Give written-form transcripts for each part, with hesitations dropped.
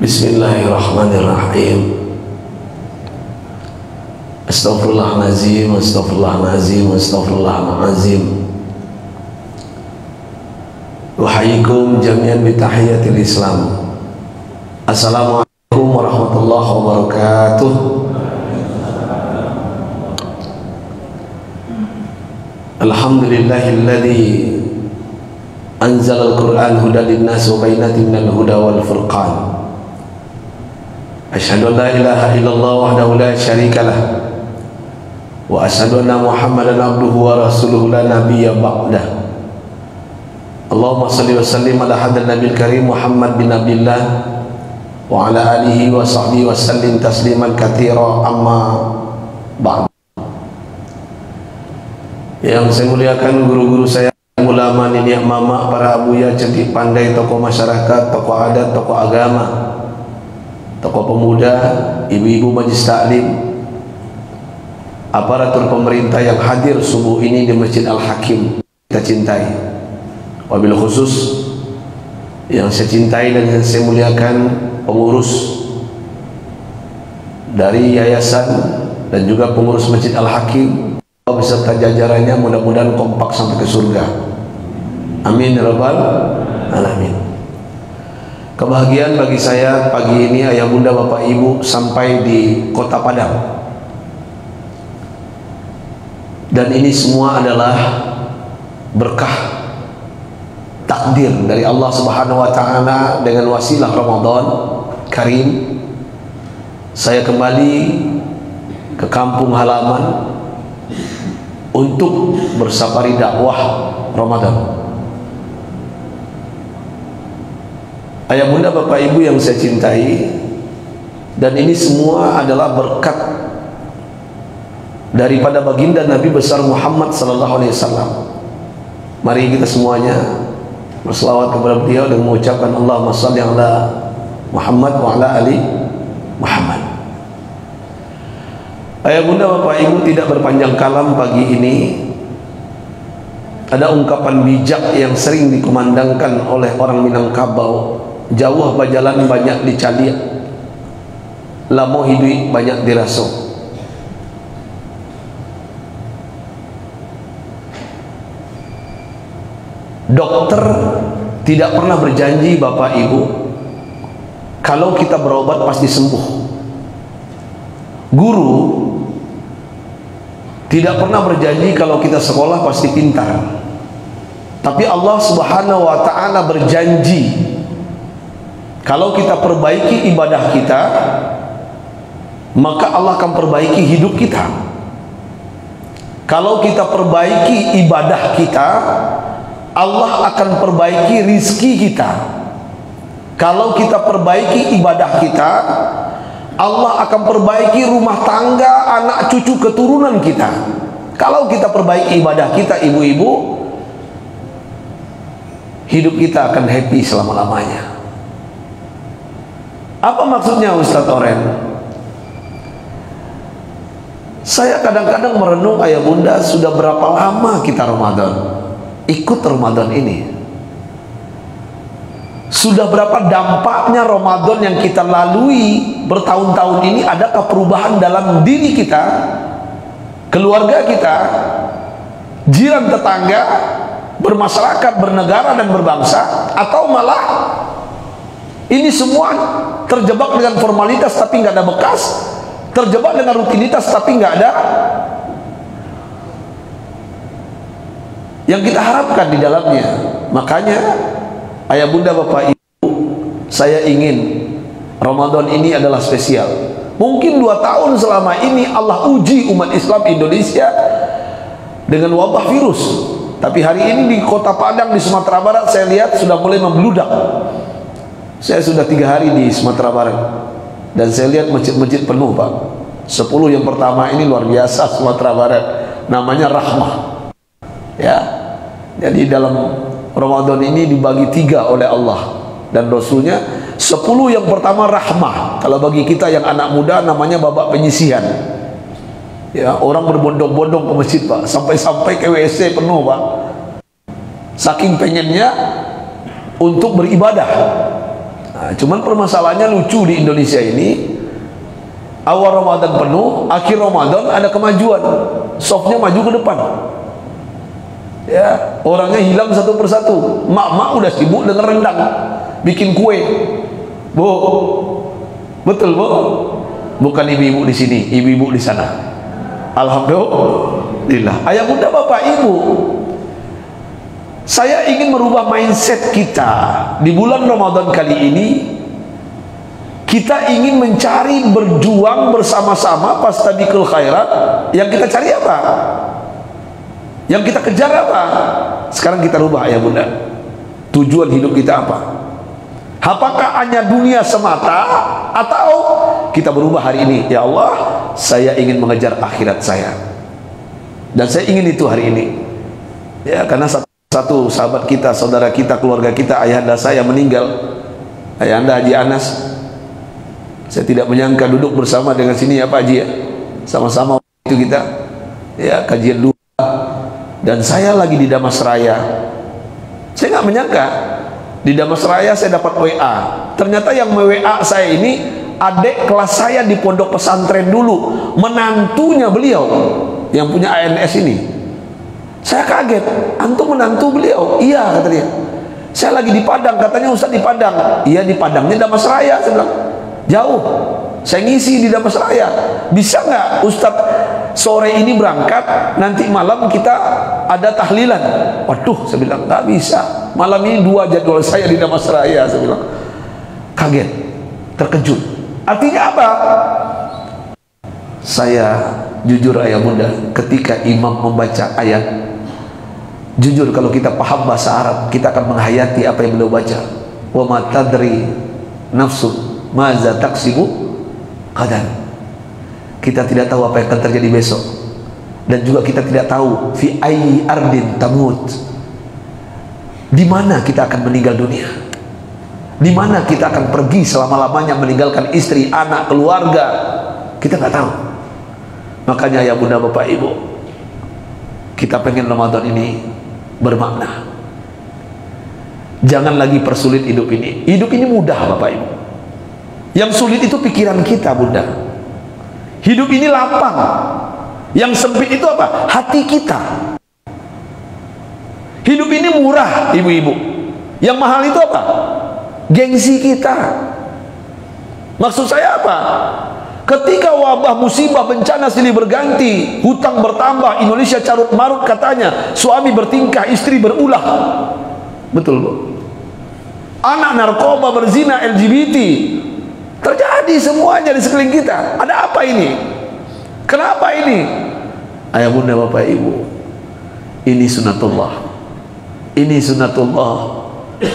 Bismillahirrahmanirrahim. Astaghfirullahaladzim, astaghfirullahaladzim, astaghfirullahaladzim. Uhayikum jami'an bitahiyatil Islam. Assalamualaikum warahmatullahi wabarakatuh. Alhamdulillahilladzi anzalal Qur'an hudan linnas wa bayyinatin minal huda wal furqan. Asyhadu an la ilaha illallah wahdahu la syarikalah wa asyhadu anna Muhammadan abduhu wa rasuluhu la nabiyya ba'dah. Allahumma shalli wa sallim ala hadratin nabiyil karim Muhammad bin Abdillah wa ala alihi wa sahbihi wa sallim tasliman katsira, amma ba'd. Yang saya muliakan guru-guru saya, ulama, nenek mama, para abuya, cerdik pandai, tokoh masyarakat, tokoh adat, tokoh agama, tokoh pemuda, ibu-ibu majlis taklim, aparatur pemerintah yang hadir subuh ini di Masjid Al-Hakim kita cintai. Wabil khusus yang saya cintai dan yang saya muliakan, pengurus dari yayasan dan juga pengurus Masjid Al-Hakim beserta jajarannya, mudah-mudahan kompak sampai ke surga. Amin ya rabbal alamin. Kebahagiaan bagi saya pagi ini, ayah bunda bapak ibu, sampai di kota Padang. Dan ini semua adalah berkah takdir dari Allah Subhanahu wa taala. Dengan wasilah Ramadan Karim, saya kembali ke kampung halaman untuk bersafari dakwah Ramadan. Ayah bunda bapak ibu yang saya cintai, dan ini semua adalah berkat daripada baginda Nabi besar Muhammad sallallahu alaihi wasallam. Mari kita semuanya berselawat kepada beliau dengan mengucapkan Allahumma shalli ala Muhammad wa ala ali Muhammad. Ayah bunda bapak ibu, tidak berpanjang kalam, pagi ini ada ungkapan bijak yang sering dikumandangkan oleh orang Minangkabau. Jauh bajalan banyak dicali, lamo hidup banyak diraso. Dokter tidak pernah berjanji bapak ibu kalau kita berobat pasti sembuh. Guru tidak pernah berjanji kalau kita sekolah pasti pintar. Tapi Allah Subhanahu wa taala berjanji kalau kita perbaiki ibadah kita, maka Allah akan perbaiki hidup kita. Kalau kita perbaiki ibadah kita, Allah akan perbaiki rizki kita. Kalau kita perbaiki ibadah kita, Allah akan perbaiki rumah tangga, anak cucu keturunan kita. Kalau kita perbaiki ibadah kita, ibu-ibu, hidup kita akan happy selama-lamanya. Apa maksudnya Ustadz Oren? Saya kadang-kadang merenung, ayah bunda, sudah berapa lama kita Ramadan, ikut Ramadan ini. Sudah berapa dampaknya Ramadan yang kita lalui bertahun-tahun ini? Adakah perubahan dalam diri kita, keluarga kita, jiran tetangga, bermasyarakat, bernegara dan berbangsa? Atau malah ini semua terjebak dengan formalitas tapi nggak ada bekas, terjebak dengan rutinitas tapi nggak ada yang kita harapkan di dalamnya. Makanya ayah bunda bapak ibu, saya ingin Ramadan ini adalah spesial. Mungkin 2 tahun selama ini Allah uji umat Islam Indonesia dengan wabah virus, tapi hari ini di kota Padang di Sumatera Barat saya lihat sudah mulai membludak. Saya sudah 3 hari di Sumatera Barat dan saya lihat masjid-masjid penuh, Pak. 10 yang pertama ini luar biasa Sumatera Barat, namanya Rahmah. Ya, jadi dalam Ramadan ini dibagi 3 oleh Allah dan Rasulnya. 10 yang pertama Rahmah. Kalau bagi kita yang anak muda namanya babak penyisihan. Ya, orang berbondong-bondong ke masjid, Pak, sampai-sampai ke WC penuh, Pak. Saking pengennya untuk beribadah. Nah, Cuman permasalahannya lucu di Indonesia ini, awal Ramadan penuh, akhir Ramadan ada kemajuan, softnya maju ke depan. Ya, orangnya hilang satu persatu. Mak-mak udah sibuk dengan rendang, bikin kue. Bu, betul bu? Bukan ibu-ibu di sini, ibu-ibu di sana. Alhamdulillah. Ayah bunda bapak ibu, saya ingin merubah mindset kita di bulan Ramadan kali ini. Kita ingin mencari, berjuang bersama-sama fastabiqul khairat. Yang kita cari apa? Yang kita kejar apa? Sekarang kita rubah ayah bunda. Tujuan hidup kita apa? Apakah hanya dunia semata, atau kita berubah hari ini? Ya Allah, saya ingin mengejar akhirat saya, dan saya ingin itu hari ini. Ya, karena satu sahabat kita, saudara kita, keluarga kita, ayahanda saya meninggal, ayahanda Haji Anas. Saya tidak menyangka duduk bersama dengan sini ya Pak Haji ya, sama-sama itu kita ya kajian dua, dan saya lagi di Damas Raya. Saya nggak menyangka di Damas Raya saya dapat WA. Ternyata yang WA saya ini adik kelas saya di pondok pesantren dulu, menantunya beliau yang punya ANS ini. Saya kaget, antum menantu beliau? Iya kata dia. Saya lagi di Padang, katanya Ustaz di Padang. Iya di Padangnya Damas Raya. Saya bilang jauh, saya ngisi di Damas Raya. Bisa nggak Ustaz sore ini berangkat, nanti malam kita ada tahlilan? Waduh, saya bilang nggak bisa, malam ini 2 jadwal saya di Damas Raya. Saya bilang kaget, terkejut. Artinya apa? Saya jujur ayah bunda, ketika imam membaca ayat, jujur kalau kita paham bahasa Arab, kita akan menghayati apa yang beliau baca. Wa ma tadri nafsu maza taksibu qadan. Kita tidak tahu apa yang akan terjadi besok, dan juga kita tidak tahu fi ayyi ardin tamut, di mana kita akan meninggal dunia, di mana kita akan pergi selama-lamanya meninggalkan istri, anak, keluarga. Kita nggak tahu. Makanya ya bunda bapak ibu, kita pengen Ramadan ini bermakna. Jangan lagi persulit hidup ini. Hidup ini mudah bapak ibu. Yang sulit itu pikiran kita bunda. Hidup ini lapang. Yang sempit itu apa? Hati kita. Hidup ini murah ibu-ibu. Yang mahal itu apa? Gengsi kita. Maksud saya apa? Ketika wabah, musibah, bencana silih berganti, hutang bertambah, Indonesia carut marut katanya, suami bertingkah, istri berulah. Betul bu? Anak narkoba, berzina, LGBT, terjadi semuanya di sekeliling kita. Ada apa ini? Kenapa ini? Ayah bunda bapak ibu, ini sunatullah. Ini sunatullah.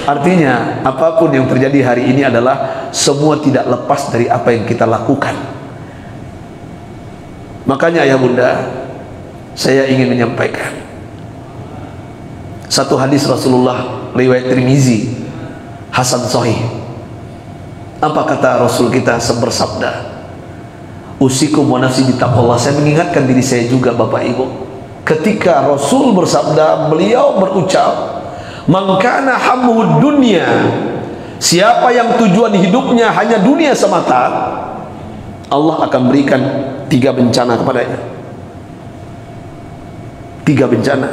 Artinya apapun yang terjadi hari ini adalah semua tidak lepas dari apa yang kita lakukan. Makanya ayah bunda, saya ingin menyampaikan satu hadis Rasulullah riwayat Tirmizi, hasan sahih. Apa kata Rasul kita bersabda? Usikum wa nafsi bitaqwallah. Saya mengingatkan diri saya juga bapak ibu. Ketika Rasul bersabda, beliau berucap, man kana hammuhud dunya, siapa yang tujuan hidupnya hanya dunia semata, Allah akan berikan 3 bencana kepadanya. 3 bencana.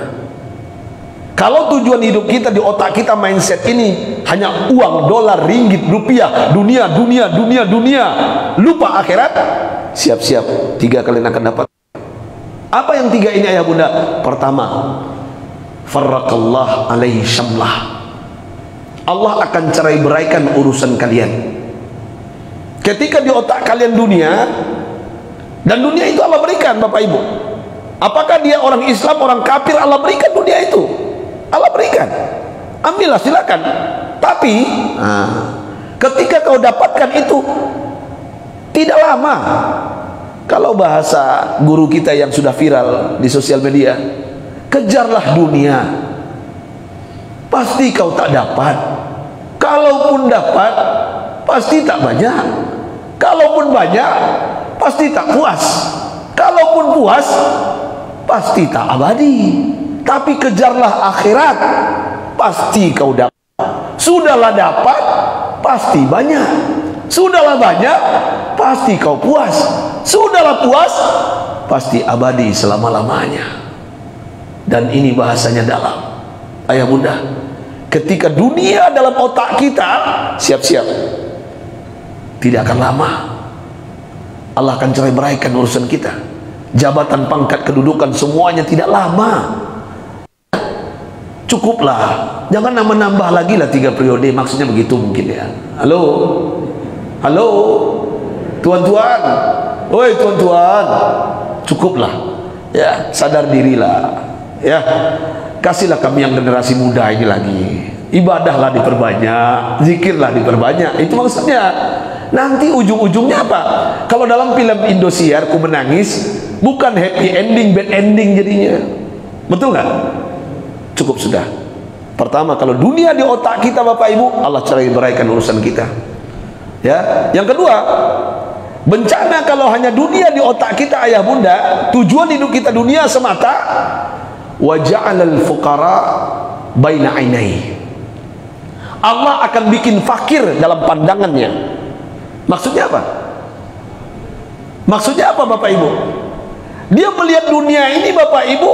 Kalau tujuan hidup kita di otak kita, mindset ini hanya uang, dolar, ringgit, rupiah, dunia, lupa akhirat, siap-siap 3 kalian akan dapat. Apa yang 3 ini ayah bunda? Pertama, farraqallah alaihi syamlah. Allah akan cerai beraikan urusan kalian. Ketika di otak kalian dunia, dan dunia itu Allah berikan bapak ibu. Apakah dia orang Islam, orang kafir, Allah berikan dunia itu. Allah berikan, ambillah silakan. Tapi ketika kau dapatkan itu tidak lama. Kalau bahasa guru kita yang sudah viral di sosial media, kejarlah dunia, pasti kau tak dapat. Kalaupun dapat, pasti tak banyak. Kalaupun banyak, pasti tak puas. Kalaupun puas, pasti tak abadi. Tapi kejarlah akhirat, pasti kau dapat. Sudahlah dapat, pasti banyak. Sudahlah banyak, pasti kau puas. Sudahlah puas, pasti abadi selama-lamanya. Dan ini bahasanya dalam. Ayah bunda, ketika dunia dalam otak kita, siap-siap, tidak akan lama Allah akan cerai beraikan urusan kita. Jabatan, pangkat, kedudukan, semuanya tidak lama. Cukuplah, jangan nambah-nambah lagi lah 3 periode. Maksudnya begitu mungkin ya. Halo, halo, tuan-tuan, woi tuan-tuan, cukuplah ya, sadar dirilah ya. Kasihlah kami yang generasi muda ini lagi, ibadahlah diperbanyak, zikirlah diperbanyak. Itu maksudnya. Nanti ujung-ujungnya apa? Kalau dalam film Indosiar Ku Menangis, bukan happy ending, bad ending jadinya. Betul nggak? Cukup sudah. Pertama, kalau dunia di otak kita Bapak Ibu, Allah cerai beraikan urusan kita ya. Yang kedua, bencana kalau hanya dunia di otak kita ayah bunda, tujuan hidup kita dunia semata. Wa ja'alal fuqara baina ainai. Allah akan bikin fakir dalam pandangannya. Maksudnya apa? Maksudnya apa Bapak Ibu? Dia melihat dunia ini Bapak Ibu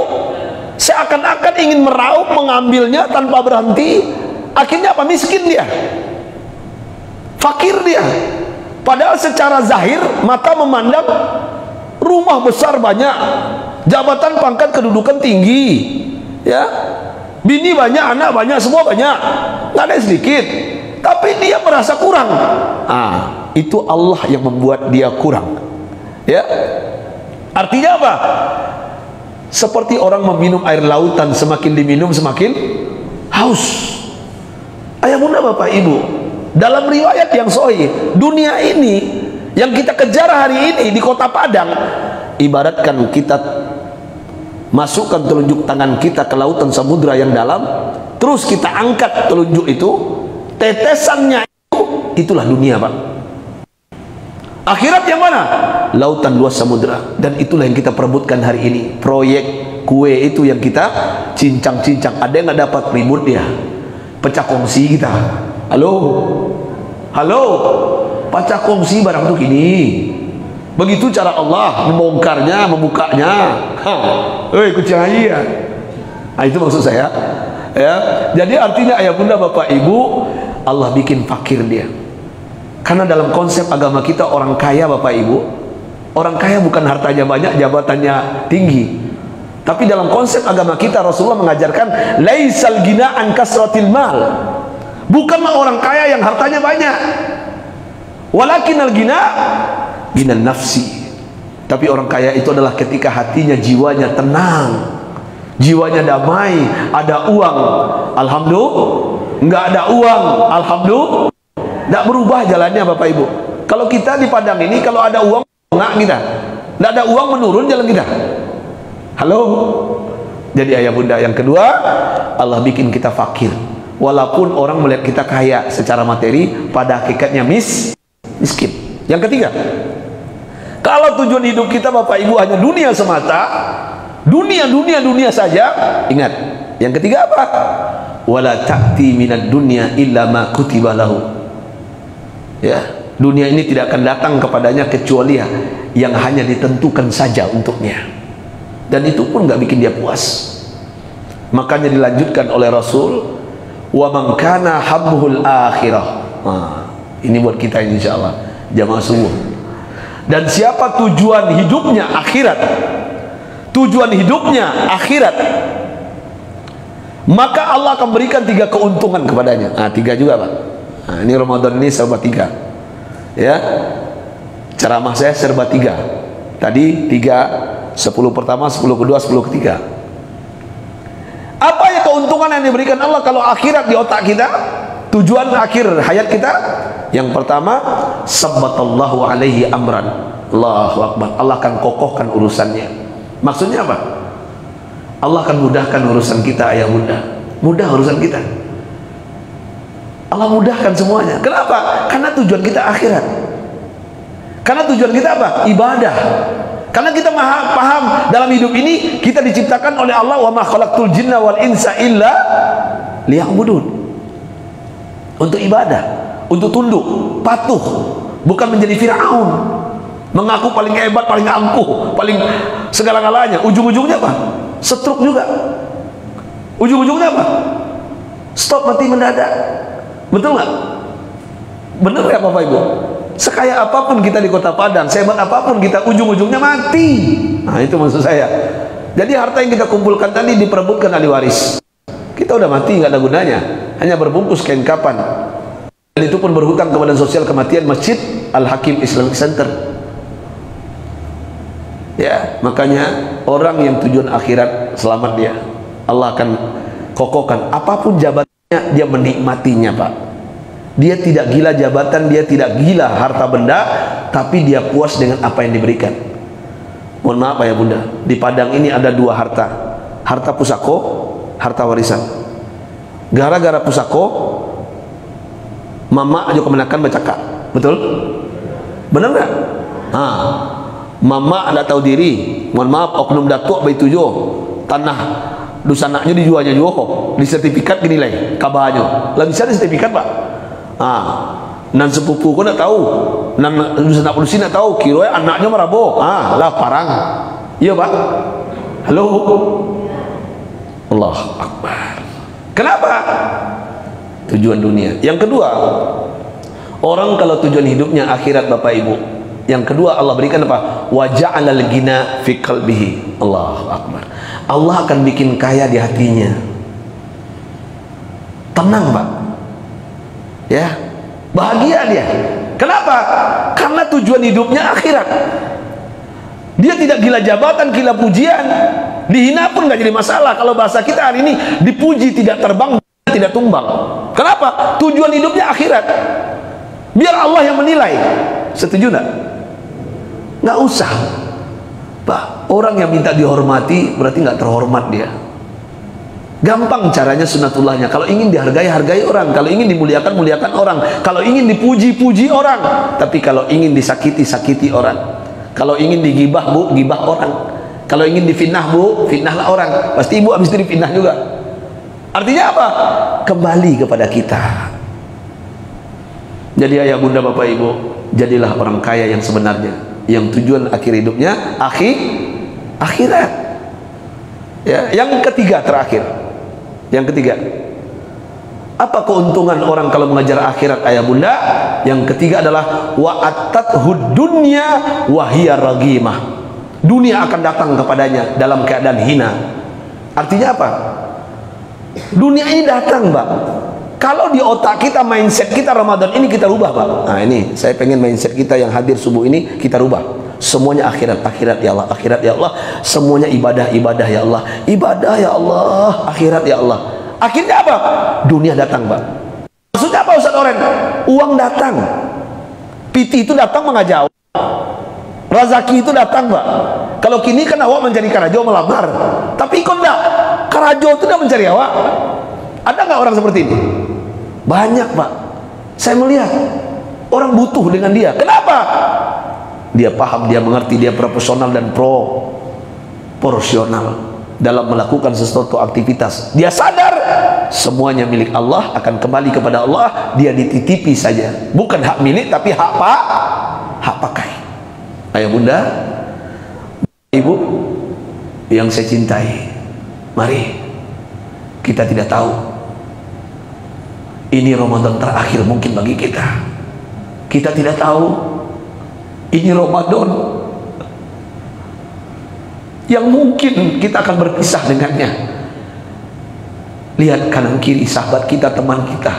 seakan-akan ingin meraup, mengambilnya tanpa berhenti. Akhirnya apa? Miskin dia, fakir dia. Padahal secara zahir mata memandang rumah besar banyak, jabatan, pangkat, kedudukan tinggi ya, bini banyak, anak banyak, semua banyak, nggak ada sedikit. Tapi dia merasa kurang. Itu Allah yang membuat dia kurang ya. Artinya apa? Seperti orang meminum air lautan, semakin diminum semakin haus. Ayah bunda Bapak Ibu, dalam riwayat yang sahih, dunia ini yang kita kejar hari ini di kota Padang, ibaratkan kita masukkan telunjuk tangan kita ke lautan samudra yang dalam, terus kita angkat telunjuk itu, tetesannya itu, itulah dunia Pak. Akhirat yang mana? Lautan luas samudra. Dan itulah yang kita perebutkan hari ini. Proyek kue itu yang kita cincang-cincang. Ada yang nggak dapat, ribut dia, pecah kongsi kita. Halo, halo, pecah kongsi barang tuh gini. Begitu cara Allah membongkarnya, membukanya. Hei kucing aja. Itu maksud saya ya. Jadi artinya ayah bunda Bapak Ibu, Allah bikin fakir dia. Karena dalam konsep agama kita, orang kaya Bapak Ibu, orang kaya bukan hartanya banyak, jabatannya tinggi. Tapi dalam konsep agama kita, Rasulullah mengajarkan laisal gina an kasratil mal. Bukanlah orang kaya yang hartanya banyak, walakinal gina ginan nafsi. Tapi orang kaya itu adalah ketika hatinya, jiwanya tenang, jiwanya damai. Ada uang, alhamdulillah. Enggak ada uang, alhamdulillah. Tidak berubah jalannya Bapak Ibu. Kalau kita di Padang ini, kalau ada uang enggak kita, tidak ada uang menurun jalan kita. Halo. Jadi ayah bunda, yang kedua, Allah bikin kita fakir. Walaupun orang melihat kita kaya secara materi, pada hakikatnya miskin. Yang ketiga, kalau tujuan hidup kita Bapak Ibu hanya dunia semata, dunia saja, ingat. Yang ketiga apa? Wala ta'ti minad dunya illa ma kutiba lahu. Ya, dunia ini tidak akan datang kepadanya kecuali yang hanya ditentukan saja untuknya, dan itu pun nggak bikin dia puas. Makanya dilanjutkan oleh Rasul, wa man kana habbuhul akhirah. Ini buat kita insyaallah jamaah subuh. Dan siapa tujuan hidupnya akhirat, tujuan hidupnya akhirat, maka Allah akan berikan 3 keuntungan kepadanya. 3 juga Pak. Ini Ramadan ini serba 3 ya. Ceramah saya serba 3. Tadi 3, 10 pertama, 10 kedua, 10 ketiga. Apa ya keuntungan yang diberikan Allah kalau akhirat di otak kita, tujuan akhir hayat kita? Yang pertama, sabbatallahu alaihi amran. Allahu akbar. Allah akan kokohkan urusannya. Maksudnya apa? Allah akan mudahkan urusan kita ayah bunda. Mudah urusan kita. Allah mudahkan semuanya. Kenapa? Karena tujuan kita akhirat. Karena tujuan kita apa? Ibadah. Karena kita paham dalam hidup ini kita diciptakan oleh Allah, wa ma khalaqtul jinna wal insa illa liya'budun. Untuk ibadah. untuk tunduk, patuh, bukan menjadi Fir'aun, mengaku paling hebat, paling angkuh, paling segala-galanya. Ujung-ujungnya apa? Stroke juga. Ujung-ujungnya apa? Stop, mati mendadak. Betul nggak? Bener nggak Bapak Ibu? Sekaya apapun kita di Kota Padang, sehebat apapun kita, ujung-ujungnya mati. Nah, itu maksud saya. Jadi harta yang kita kumpulkan tadi diperebutkan ahli waris. Kita udah mati, nggak ada gunanya, hanya berbungkus kain kapan. Dan itu pun berhutang kepada sosial kematian Masjid Al-Hakim Islamic Center. Ya, makanya orang yang tujuan akhirat selamat dia. Allah akan kokohkan apapun jabatannya, dia menikmatinya, Pak. Dia tidak gila jabatan, dia tidak gila harta benda, tapi dia puas dengan apa yang diberikan. Mohon maaf Ayah Bunda, di Padang ini ada dua harta. Harta pusako, harta warisan. Gara-gara pusako, mama aja kemenakan bacaka. Betul? Benar nggak? Nah, mama anda tahu diri. Mohon maaf, oknum datuk bayi tujuh tanah dusanaknya dijualnya juga, di sertifikat dinilai kabarnya. Lah bisa di sertifikat Pak. Nan sepupu kau nak tahu, nan dusanak polisi nak tahu, kira anaknya merabo. Lah parang. Iya Pak. Halo. Allah Akbar. Kenapa? Tujuan dunia. Yang kedua, orang kalau tujuan hidupnya akhirat Bapak Ibu, yang kedua Allah berikan apa? Wa ja'alal ghina fi qalbihi. Allahu Akbar. Allah akan bikin kaya di hatinya. Tenang Pak. Ya, bahagia dia. Kenapa? Karena tujuan hidupnya akhirat. Dia tidak gila jabatan, gila pujian, dihina pun nggak jadi masalah. Kalau bahasa kita hari ini, dipuji tidak terbang, tidak tumbang. Kenapa? Tujuan hidupnya akhirat. Biar Allah yang menilai. Setuju nggak? Nggak usah Pak. Orang yang minta dihormati berarti nggak terhormat dia. Gampang caranya, sunnatullahnya. Kalau ingin dihargai, hargai orang. Kalau ingin dimuliakan, muliakan orang. Kalau ingin dipuji, puji orang. Tapi kalau ingin disakiti, sakiti orang. Kalau ingin digibah, Bu, gibah orang. Kalau ingin difitnah, Bu, fitnahlah orang. Pasti Ibu habis itu difitnah juga. Artinya apa? Kembali kepada kita. Jadi Ayah Bunda Bapak Ibu, jadilah orang kaya yang sebenarnya, yang tujuan akhir hidupnya akhirat. Ya, yang ketiga terakhir. Yang ketiga, apa keuntungan orang kalau mengajar akhirat Ayah Bunda? Yang ketiga adalah wa atathud dunya wa hiya ragimah. Dunia akan datang kepadanya dalam keadaan hina. Artinya apa? Dunia ini datang, Pak. Kalau di otak kita, mindset kita Ramadan ini kita rubah, Pak. Nah ini, saya pengen mindset kita yang hadir subuh ini kita rubah. Semuanya akhirat, akhirat ya Allah, akhirat ya Allah. Semuanya ibadah, ibadah ya Allah, ibadah ya Allah, akhirat ya Allah. Akhirnya apa? Dunia datang, Pak. Maksudnya apa Ustaz Oren? Uang datang. Piti itu datang mengajak. Razaki itu datang, Pak. Kalau kini kan awak mencari karajo melamar, tapi kau enggak. Karajo itu tidak mencari awak. Ada nggak orang seperti ini? Banyak, Pak. Saya melihat orang butuh dengan dia. Kenapa? Dia paham, dia mengerti, dia profesional dan proporsional dalam melakukan sesuatu aktivitas. Dia sadar semuanya milik Allah, akan kembali kepada Allah. Dia dititipi saja, bukan hak milik tapi hak pakai. Ayah Bunda, Ibu yang saya cintai, mari kita tidak tahu ini Ramadan terakhir mungkin bagi kita. Kita tidak tahu ini Ramadan yang mungkin kita akan berpisah dengannya. Lihat kanan kiri sahabat kita, teman kita.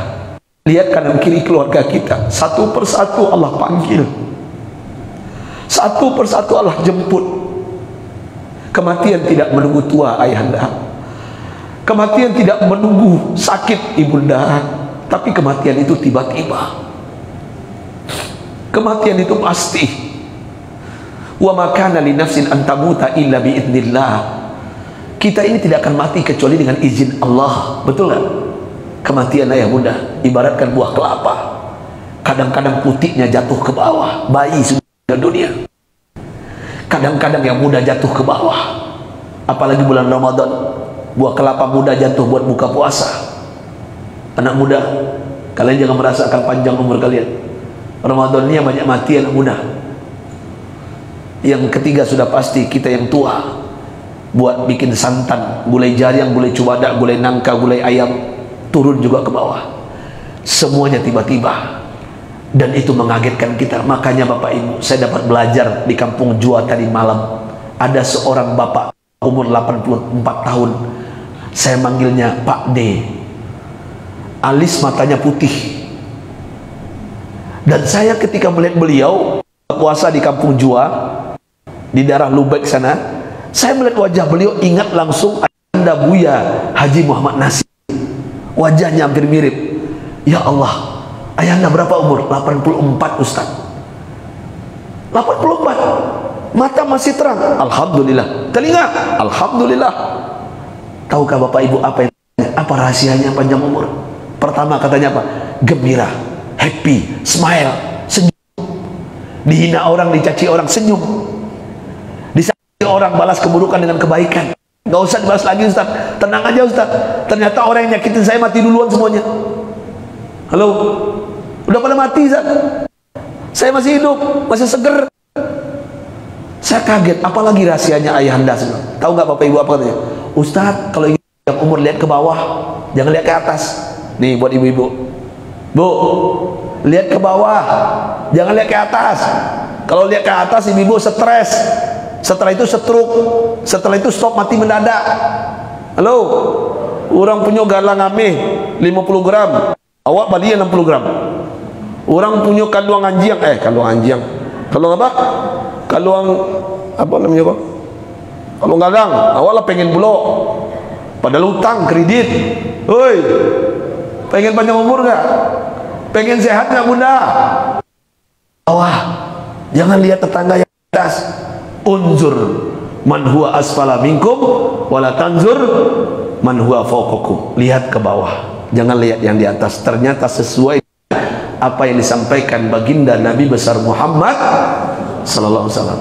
Lihat kanan kiri keluarga kita. Satu persatu Allah panggil. Satu persatu Allah jemput. Kematian tidak menunggu tua ayahanda. Kematian tidak menunggu sakit ibunda. Tapi kematian itu tiba-tiba. Kematian itu pasti. Wa ma kana li nafsin an tamuta illa bi idznillah. Kita ini tidak akan mati kecuali dengan izin Allah. Betul nggak? Kematian Ayah Bunda ibaratkan buah kelapa. Kadang-kadang putihnya jatuh ke bawah, bayi sudah dunia. Kadang-kadang yang muda jatuh ke bawah. Apalagi bulan Ramadan, buah kelapa muda jatuh buat buka puasa. Anak muda Kalian jangan merasa akan panjang umur kalian. Ramadan ini yang banyak mati anak muda. Yang ketiga sudah pasti kita yang tua, buat bikin santan, gulai jariang, gulai cubadak, gulai nangka, gulai ayam, turun juga ke bawah. Semuanya tiba-tiba, dan itu mengagetkan kita. Makanya Bapak Ibu, saya dapat belajar di kampung Jua tadi malam. Ada seorang bapak umur 84 tahun, saya manggilnya Pak D. Alis matanya putih, dan saya ketika melihat beliau puasa di kampung Jua di daerah Lubek sana, saya melihat wajah beliau, ingat langsung Anda Buya Haji Muhammad Nasir. Wajahnya hampir mirip. Ya Allah, Ayahanda berapa umur? 84 Ustaz. 84. Mata masih terang, Alhamdulillah. Telinga, Alhamdulillah. Tahukah Bapak Ibu apa rahasianya panjang umur? Pertama katanya apa? Gembira, happy, smile, senyum. Dihina orang, dicaci orang, senyum. Disakiti orang, balas keburukan dengan kebaikan. Gak usah dibalas lagi Ustaz, tenang aja Ustaz. Ternyata orang yang nyakitin saya mati duluan semuanya. Halo, udah pada mati Ustaz. Saya masih hidup, masih seger. Saya kaget, apalagi rahasianya Ayahanda semua. Tahu nggak Bapak Ibu apa katanya? Ustaz, kalau yang umur lihat ke bawah, jangan lihat ke atas. Nih buat ibu-ibu, Bu, lihat ke bawah, jangan lihat ke atas. Kalau lihat ke atas, ibu-ibu stres. Setelah itu stroke, setelah itu stop mati mendadak. Halo, orang punya galang ameh 50 gram, awak balik 60 gram. Orang punya kaluang anjiang, kaluang anjiang, kaluang apa? Kaluang apa namanya kok? Kaluang gagang, awak lah pengen bulok, padahal utang kredit. Hoi, pengen panjang umur nggak? Pengen sehat nggak bunda? Wah, jangan lihat tetangga yang atas. Unzur man huwa asfala minkum wala tanzur man huwa fawqakum. Lihat ke bawah, jangan lihat yang di atas. Ternyata sesuai apa yang disampaikan baginda Nabi besar Muhammad sallallahu alaihi wasallam.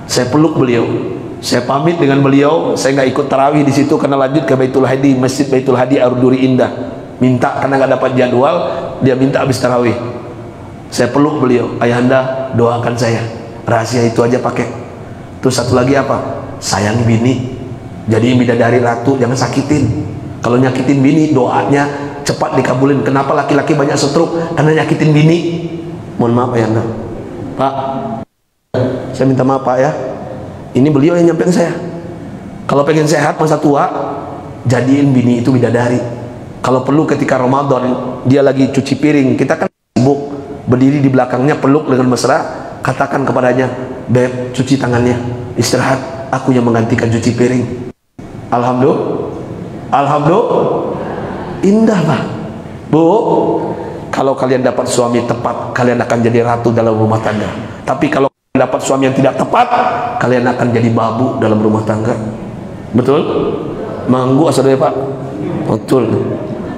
Saya peluk beliau, saya pamit dengan beliau. Saya nggak ikut tarawih di situ karena lanjut ke Baitul Hadi, Masjid Baitul Hadi Arduri Indah. Minta karena nggak dapat jadwal, dia minta habis tarawih. Saya peluk beliau, Ayahanda doakan saya. Rahasia itu aja pakai. Terus satu lagi apa? Sayang bini, jadi bidadari ratu, jangan sakitin. Kalau nyakitin bini, doanya cepat dikabulin. Kenapa laki-laki banyak stroke? Karena nyakitin bini. Mohon maaf Ayahanda. Pak, saya minta maaf Pak ya. Ini beliau yang nyampein saya. Kalau pengen sehat masa tua, jadiin bini itu bidadari. Kalau perlu ketika Ramadan dia lagi cuci piring, kita kan sibuk, berdiri di belakangnya peluk dengan mesra, katakan kepadanya, Beb, cuci tangannya, istirahat, aku yang menggantikan cuci piring. Alhamdulillah, alhamdulillah, indah Pak. Bu, kalau kalian dapat suami tepat, kalian akan jadi ratu dalam rumah tangga. Tapi kalau dapat suami yang tidak tepat, kalian akan jadi babu dalam rumah tangga. Betul? Manggu asal ya Pak? Betul.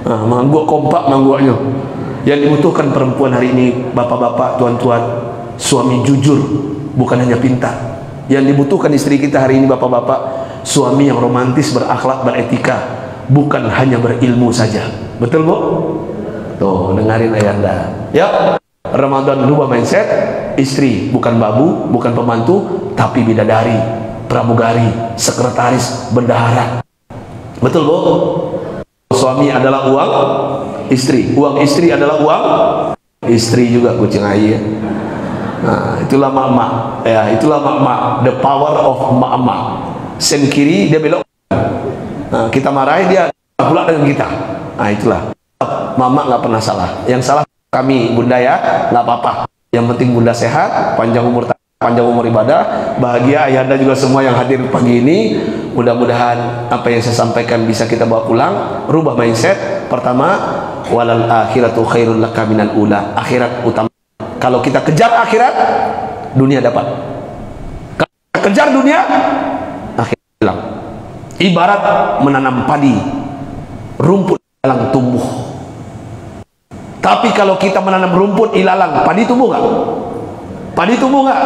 Nah, manggu kompak manggunya. Yang dibutuhkan perempuan hari ini, bapak-bapak, tuan-tuan, suami jujur, bukan hanya pintar. Yang dibutuhkan istri kita hari ini, bapak-bapak, suami yang romantis, berakhlak, beretika, bukan hanya berilmu saja. Betul Bu? Tuh, dengarin Ayahanda. Ya, Ramadan rubah mindset. Istri bukan babu, bukan pembantu, tapi bidadari, pramugari, sekretaris, bendahara. Betul Bu? Suami adalah uang istri, uang istri adalah uang istri juga, kucing air. Nah, itulah mak-mak ya, itulah mak-mak, the power of mak-mak. Sen kiri dia belok, nah, kita marahi dia pula dengan kita. Nah, itulah mama nggak pernah salah. Yang salah kami bunda ya, nggak apa-apa. Yang penting bunda sehat, panjang umur ibadah, bahagia. Ayahanda juga semua yang hadir pagi ini. Mudah-mudahan apa yang saya sampaikan bisa kita bawa pulang. Rubah mindset. Pertama, walal akhiratu khairul laka minal ula. Akhirat utama. Kalau kita kejar akhirat, dunia dapat. Kalau kita kejar dunia, akhirat hilang. Ibarat menanam padi, rumput ilalang tumbuh. Tapi kalau kita menanam rumput ilalang, padi tumbuh nggak? Padi tumbuh nggak?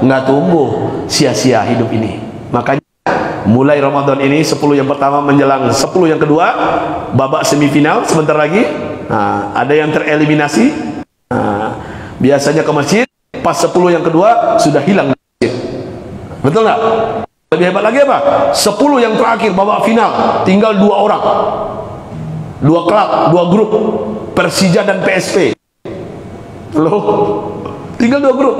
Nggak tumbuh. Sia-sia hidup ini. Makanya mulai Ramadan ini 10 yang pertama menjelang 10 yang kedua, babak semifinal sebentar lagi. Nah, ada yang tereliminasi. Nah, biasanya ke masjid, pas 10 yang kedua sudah hilang di masjid. Betul nggak? Lebih hebat lagi apa? 10 yang terakhir babak final, tinggal 2 orang, 2 klub, 2 grup, Persija dan PSP. Loh, tinggal 2 grup.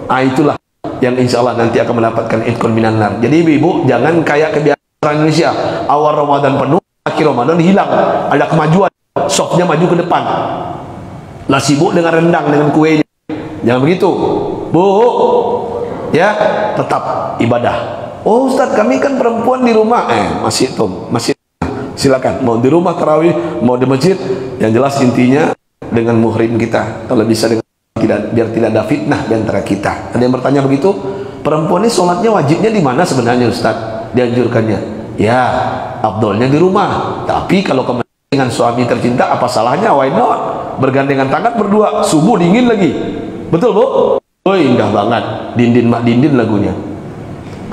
Ah, itulah yang insya Allah nanti akan mendapatkan itkun minan nar. Jadi ibu-ibu jangan kayak kebiasaan orang Indonesia, awal Ramadan penuh, akhir Ramadan hilang, ada kemajuan, softnya maju ke depan, lah sibuk dengan rendang, dengan kue. Jangan begitu, bu, ya, tetap ibadah. Oh Ustaz, kami kan perempuan di rumah, masih tuh, masih, silakan, mau di rumah tarawih, mau di masjid, yang jelas intinya dengan muhrim kita, kalau bisa dengan tidak, biar tidak ada fitnah di antara kita. Ada yang bertanya begitu, perempuan ini sholatnya wajibnya di mana sebenarnya Ustaz? Dianjurkannya, ya, afdolnya di rumah. Tapi kalau dengan suami tercinta, apa salahnya? Why not? Bergandengan tangan berdua, subuh dingin lagi, betul bu? Oh indah banget, dindin mak dindin lagunya.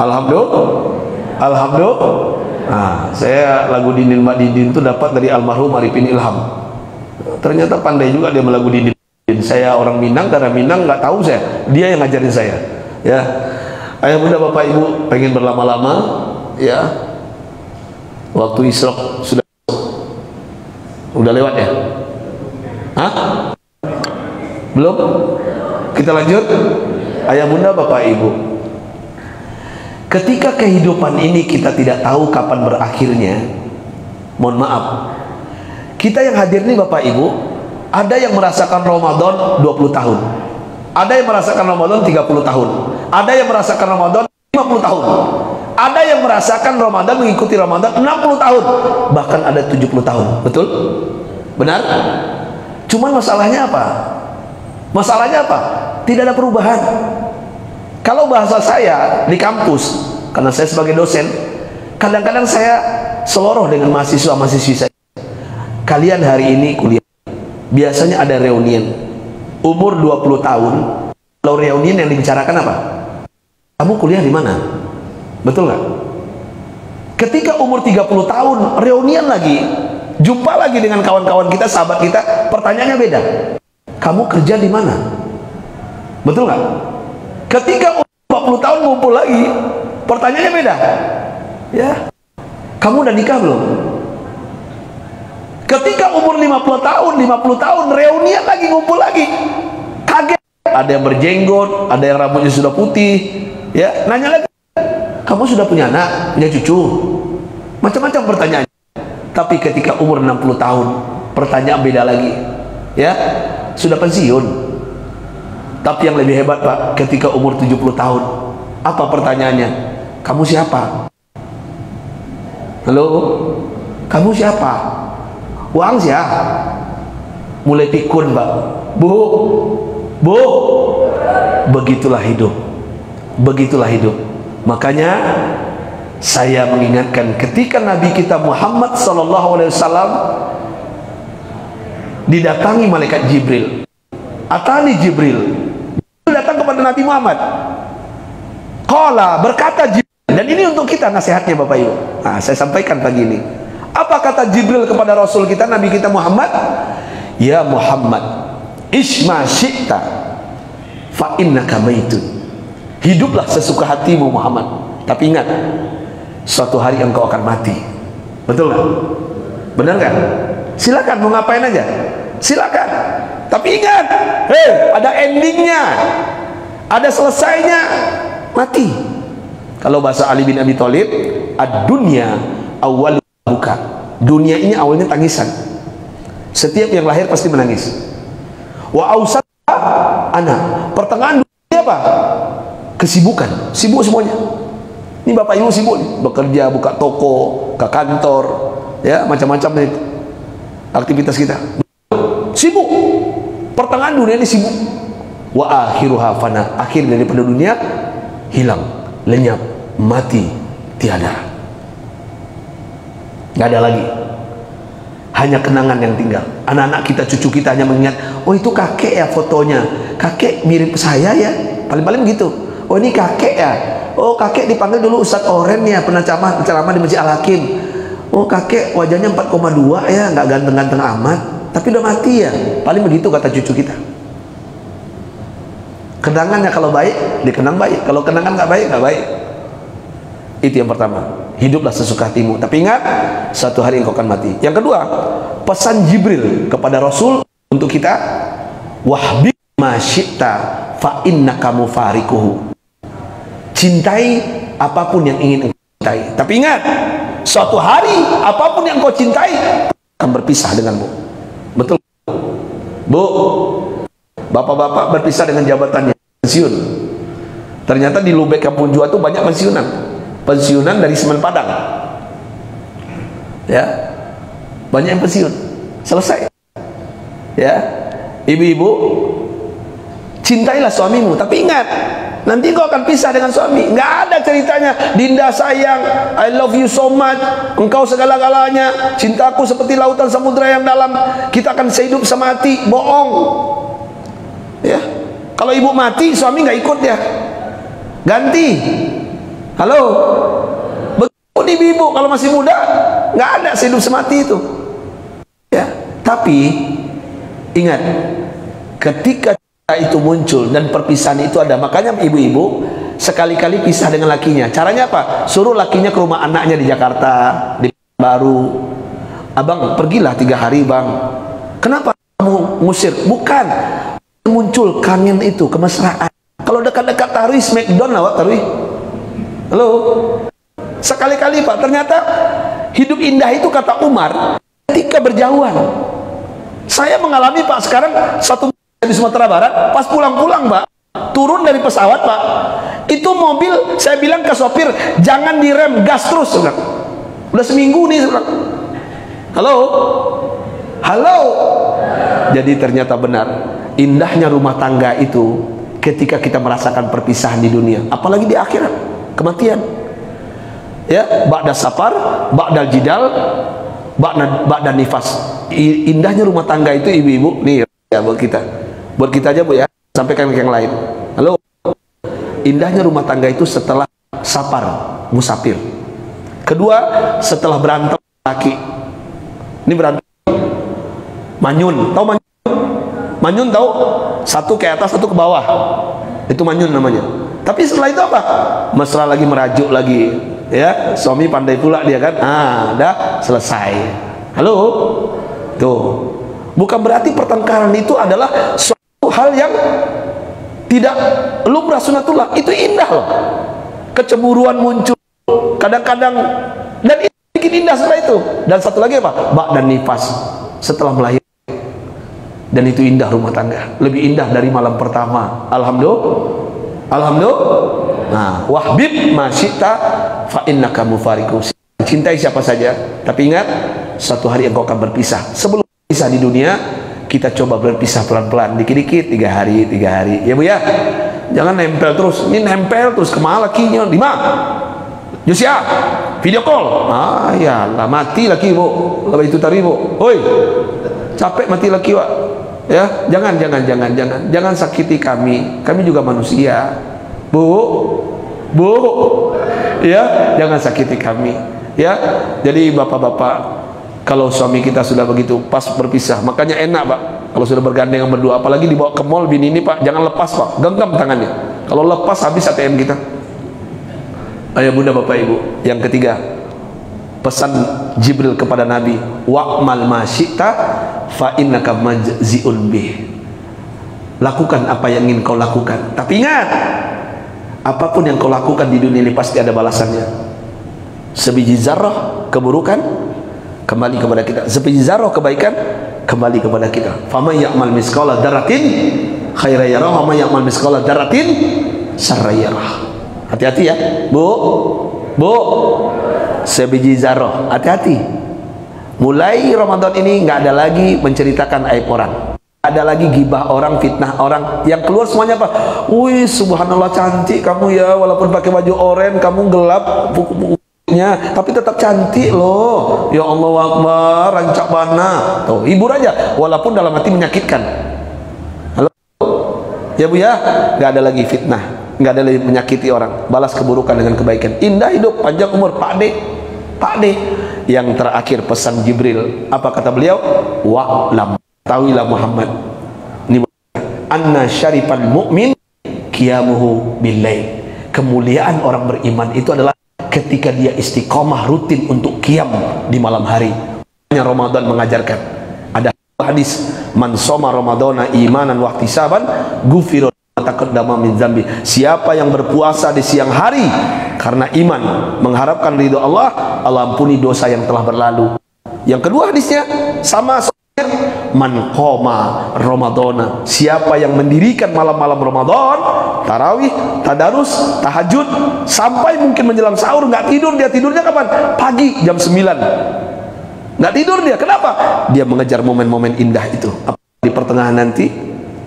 Alhamdulillah, alhamdulillah. Nah, saya lagu dindin mak dindin itu dapat dari almarhum Arifin Ilham. Ternyata pandai juga dia melagu dindin. Saya orang Minang, darah Minang, nggak tahu saya, dia yang ngajarin saya. Ya, ayah bunda bapak ibu pengen berlama-lama, ya. Waktu Isra sudah lewat ya? Hah? Belum? Kita lanjut. Ayah bunda bapak ibu, ketika kehidupan ini kita tidak tahu kapan berakhirnya, mohon maaf, kita yang hadir nih bapak ibu, ada yang merasakan Ramadan 20 tahun, ada yang merasakan Ramadan 30 tahun, ada yang merasakan Ramadan 50 tahun, ada yang merasakan Ramadan, mengikuti Ramadan 60 tahun, bahkan ada 70 tahun. Betul? Benar? Cuman masalahnya apa? Masalahnya apa? Tidak ada perubahan. Kalau bahasa saya di kampus, karena saya sebagai dosen, kadang-kadang saya seloroh dengan mahasiswa-mahasiswi saya. Kalian hari ini kuliah, biasanya ada reunian umur 20 tahun. Kalau reunian yang dibicarakan apa? Kamu kuliah di mana? Betul nggak? Ketika umur 30 tahun reunian lagi, jumpa lagi dengan kawan-kawan kita, sahabat kita, pertanyaannya beda. Kamu kerja di mana? Betul nggak? Ketika umur 40 tahun ngumpul lagi, pertanyaannya beda. Ya, kamu udah nikah belum? Ketika umur 50 tahun reunian lagi, ngumpul lagi, kaget. Ada yang berjenggot, ada yang rambutnya sudah putih, ya, nanya lagi, kamu sudah punya anak, punya cucu, macam-macam pertanyaan. Tapi ketika umur 60 tahun, pertanyaan beda lagi, ya, sudah pensiun. Tapi yang lebih hebat Pak, ketika umur 70 tahun, apa pertanyaannya? Kamu siapa? Halo? Kamu siapa? Uang siapa? Mulai pikun Pak. Bu, begitulah hidup. Begitulah hidup. Makanya saya mengingatkan ketika Nabi kita Muhammad SAW didatangi malaikat Jibril. Atani Jibril datang kepada Nabi Muhammad. Qala, berkata Jibril, dan ini untuk kita nasihatnya Bapak Ibu. Nah, saya sampaikan pagi ini. Apa kata Jibril kepada Rasul kita, Nabi kita Muhammad? Ya Muhammad, isma syi'ta fa innaka maitun. Hiduplah sesuka hatimu Muhammad. Tapi ingat, suatu hari engkau akan mati. Betul nggak? Benar nggak? Silakan mau ngapain aja, silakan. Tapi ingat, ada endingnya, ada selesainya, mati. Kalau bahasa Ali bin Abi Thalib, ad-dunya awal buka. Dunia ini awalnya tangisan. Setiap yang lahir pasti menangis. Wa ausat anak. Pertengahan dunia apa? Kesibukan, sibuk semuanya. Ini Bapak Ibu sibuk nih, bekerja, buka toko, ke kantor, ya, macam-macam nih aktivitas kita. Sibuk. Pertengahan dunia ini sibuk. Wa akhiruha fana. Akhir daripada dunia hilang, lenyap, mati, tiada. Nggak ada lagi. Hanya kenangan yang tinggal. Anak-anak kita, cucu kita hanya mengingat, oh itu kakek ya fotonya. Kakek mirip saya ya. Paling-paling begitu. Oh ini kakek ya. Oh kakek dipanggil dulu Ustadz Oren ya, pernah ceramah di Masjid Al-Hakim. Oh kakek wajahnya 4,2 ya, nggak ganteng-ganteng amat. tapi udah mati ya. Paling begitu kata cucu kita. Kenangannya kalau baik, dikenang baik. Kalau kenangan nggak baik, nggak baik. Itu yang pertama. Hiduplah sesuka hatimu. Tapi ingat, satu hari engkau akan mati. Yang kedua, pesan Jibril kepada Rasul untuk kita, wahbib ma syi'ta fa innaka mufarikuhu. Cintai apapun yang ingin engkau cintai. Tapi ingat, suatu hari apapun yang engkau cintai akan berpisah denganmu. Betul? Bu, bapak-bapak berpisah dengan jabatannya, pensiun. Ternyata di Lubek Kampung Jua itu banyak pensiunan dari semen Padang. Ya, banyak yang pensiun. Selesai. Ya, ibu-ibu, cintailah suamimu, tapi ingat, nanti kau akan pisah dengan suami. Nggak ada ceritanya, Dinda sayang, I love you so much, engkau segala-galanya, cintaku seperti lautan samudera yang dalam, kita akan sehidup semati. Bohong. Ya, kalau ibu mati, suami nggak ikut ya, ganti. Halo, begitu ibu kalau masih muda, nggak ada sehidup semati itu. Ya, tapi ingat, ketika itu muncul dan perpisahan itu ada, makanya ibu-ibu sekali-kali pisah dengan lakinya. Caranya apa? Suruh lakinya ke rumah anaknya di Jakarta, di Baru. Abang, pergilah 3 hari bang. Kenapa kamu ngusir? Bukan, muncul kangen itu, kemesraan. Kalau dekat-dekat tarwih, smackdown lah, tarwih. Halo, sekali-kali pak. Ternyata hidup indah itu kata Umar ketika berjauhan. Saya mengalami pak sekarang satu di Sumatera Barat, pas pulang-pulang pak, turun dari pesawat pak, itu mobil saya bilang ke sopir jangan direm, gas terus. Udah seminggu nih. Halo, halo. Jadi ternyata benar, indahnya rumah tangga itu ketika kita merasakan perpisahan di dunia, apalagi di akhirat, kematian. Ya, ba'da safar, ba'dal jidal, ba'da nifas. Indahnya rumah tangga itu ibu-ibu nih ya, buat kita aja bu ya, sampaikan ke yang lain. Halo, indahnya rumah tangga itu setelah safar, musafir. Kedua, setelah berantem laki. Ini berantem manyun, tahu manyun? Manyun tahu? Satu ke atas, satu ke bawah. Itu manyun namanya. Tapi setelah itu apa? Mesra lagi, merajuk lagi. Ya, suami pandai pula dia kan. Dah selesai. Halo. Tuh. Bukan berarti pertengkaran itu adalah suatu hal yang tidak lumrah, sunatullah. Itu indah loh. Kecemburuan muncul kadang-kadang, dan itu bikin indah setelah itu. Dan satu lagi apa? Bak dan nifas, setelah melahirkan. Dan itu indah rumah tangga, lebih indah dari malam pertama. Alhamdulillah. Nah, wahbib ma syi'ta fa innaka mufariqu. Cintai siapa saja, tapi ingat, satu hari engkau akan berpisah. Sebelum berpisah di dunia, kita coba berpisah pelan-pelan, dikit-dikit, 3 hari, ya bu ya. Jangan nempel terus. Ini nempel terus, kemana lakinya? 5 Josia, video call. Ya lah, mati laki bu. Kalau itu tadi bu, hoi, capek mati laki pak. Ya, jangan sakiti kami. Kami juga manusia, bu, ya, jangan sakiti kami. Ya, jadi bapak-bapak, kalau suami kita sudah begitu pas berpisah, makanya enak pak kalau sudah bergandengan berdua, apalagi dibawa ke mall bini ini pak, jangan lepas pak, genggam tangannya. Kalau lepas habis ATM kita. Ayah bunda bapak ibu. Yang ketiga, pesan Jibril kepada Nabi, wa'mal ma syi'ta fa innaka majzi'un bih. Lakukan apa yang ingin kau lakukan, tapi ingat, apapun yang kau lakukan di dunia ini pasti ada balasannya. Sebiji zarrah keburukan kembali kepada kita, sebiji zarrah kebaikan kembali kepada kita. Faman ya'mal misqala dzarratin khairan yarah, wa man ya'mal misqala dzarratin syarran yarah. Hati-hati ya bu, sebiji zarrah, hati-hati. Mulai Ramadan ini nggak ada lagi menceritakan aib orang, ada lagi gibah orang, fitnah orang. Yang keluar semuanya apa? Wih, subhanallah cantik kamu ya, walaupun pakai baju oranye, kamu gelap bukunya, tapi tetap cantik loh. Ya Allah Akbar, rancak bana. Tuh, hibur aja, walaupun dalam hati menyakitkan. Halo, ya bu ya, nggak ada lagi fitnah, nggak ada lagi menyakiti orang. Balas keburukan dengan kebaikan. Indah hidup, panjang umur, Pak D. Yang terakhir pesan Jibril, apa kata beliau? Wa'lam. tahuilah Muhammad, ini anna syarifal mu'min qiyamuhu billail. Kemuliaan orang beriman itu adalah ketika dia istiqomah rutin untuk qiyam di malam hari. Ramadan mengajarkan, ada hadis, man shoma ramadhana imanan wa ihtisaban ghufira taqaddama min dzambi. Siapa yang berpuasa di siang hari karena iman, mengharapkan ridho Allah, Allah ampuni dosa yang telah berlalu. Yang kedua hadisnya sama, man qoma ramadhana, siapa yang mendirikan malam-malam Ramadan, tarawih, tadarus, tahajud sampai mungkin menjelang sahur, nggak tidur. Dia tidurnya kapan? Pagi jam 9. Nggak tidur dia. Kenapa? Dia mengejar momen-momen indah itu. Di pertengahan nanti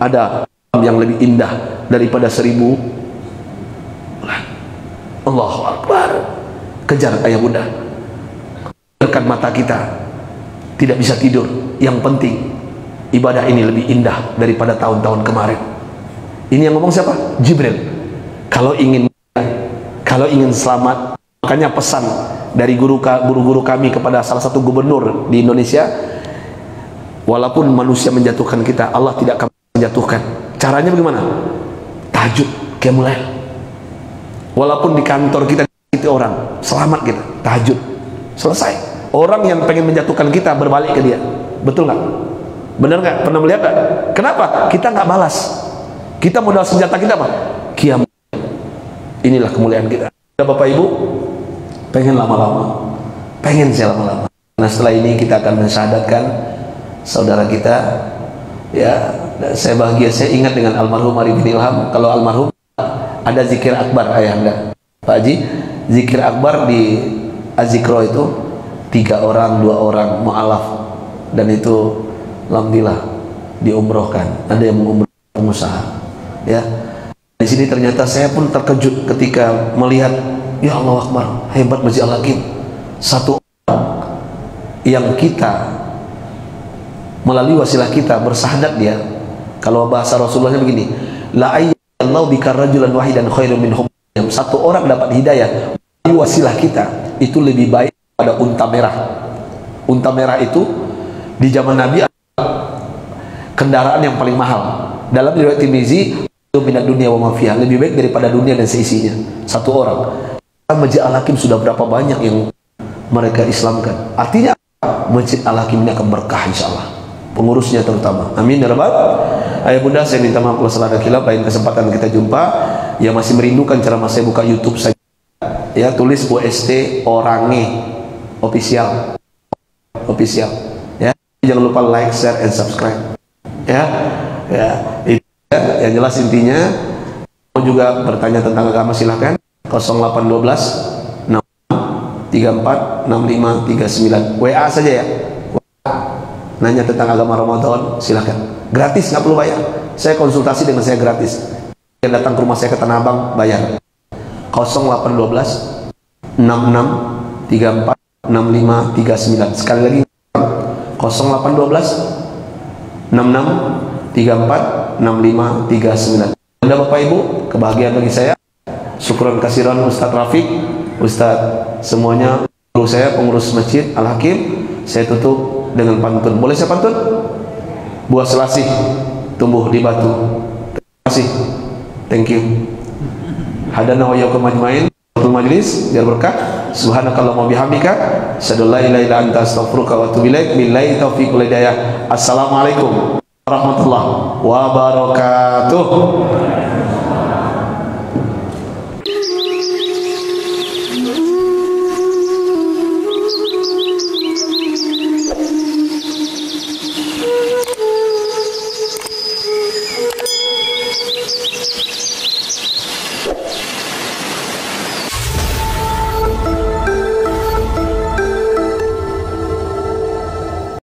ada yang lebih indah daripada 1000 bulan. Allahu Akbar. Kejar ayah bunda. Biarkan mata kita tidak bisa tidur. Yang penting ibadah ini lebih indah daripada tahun-tahun kemarin. Ini yang ngomong siapa? Jibril. Kalau ingin selamat, makanya pesan dari guru-guru kami kepada salah satu gubernur di Indonesia, walaupun manusia menjatuhkan kita, Allah tidak akan menjatuhkan. Caranya bagaimana? Tahajud, qiyamul lail. Walaupun di kantor kita itu orang, selamat kita, tahajud, selesai. Orang yang pengen menjatuhkan kita berbalik ke dia. Betul nggak? Benar nggak? Pernah melihat nggak? Kenapa? Kita nggak balas. Kita modal senjata kita apa? Qiyam. Inilah kemuliaan kita. Bapak Ibu, pengen lama-lama, pengen saya lama-lama. Nah setelah ini kita akan mensyahadatkan saudara kita. Ya, saya bahagia. Saya ingat dengan almarhum Arif bin Ilham. Kalau almarhum ada zikir akbar ayahanda, Pak Haji. Zikir akbar di Azikro itu 3 orang, 2 orang mu'alaf, dan itu alhamdulillah diumrohkan. Ada yang mengumrohkan pengusaha. Ya, di sini ternyata saya pun terkejut ketika melihat, ya Allah Akbar, hebat Masjid Al-Hakim. Satu orang yang kita melalui wasilah kita bersahadat dia. Kalau bahasa Rasulullahnya begini, la ayyallahu bika rajulan wahidan khairum min hum. Satu orang dapat hidayah melalui wasilah kita itu lebih baik pada unta merah. Unta merah itu di zaman Nabi kendaraan yang paling mahal. Dalam riwayat Tirmizi, minat dunia wa mafiah, lebih baik daripada dunia dan seisinya. Satu orang. Masjid Al-Hakim sudah berapa banyak yang mereka Islamkan. Artinya Masjid Al-Hakim ini akan berkah insyaallah. Pengurusnya terutama. Amin ya rabbal. Ayah bunda, saya minta maaf kalau salah ada khilaf. Lain kesempatan kita jumpa. Yang masih merindukan ceramah saya, buka YouTube saja. Ya, tulis UST Orange official. Ya, jangan lupa like, share, and subscribe. Ya, itu ya, yang jelas intinya. Mau juga bertanya tentang agama silahkan. 0812 34 65 39. WA saja ya. Nanya tentang agama Ramadan silahkan. Gratis, nggak perlu bayar. Saya konsultasi dengan saya gratis. Yang datang ke rumah saya ke Tanah Abang bayar. 0812 66 34 65 39. Sekali lagi 0812 66 34 65 39. Anda Bapak Ibu, kebahagiaan bagi saya. Syukran kasiran Ustadz Rafiq, Ustadz semuanya, guru saya, pengurus Masjid Al-Hakim. Saya tutup dengan pantun. Boleh saya pantun? Buah selasih tumbuh di batu. Terima kasih. Thank you. Hadana wa yakum ajmain. Majlis biar berkah. Subhanakallahumma bihamdika asyhadu an la ilaha illa anta astaghfiruka wa atubu ilaik. Billahi taufiq wal hidayah. Assalamualaikum warahmatullahi wabarakatuh.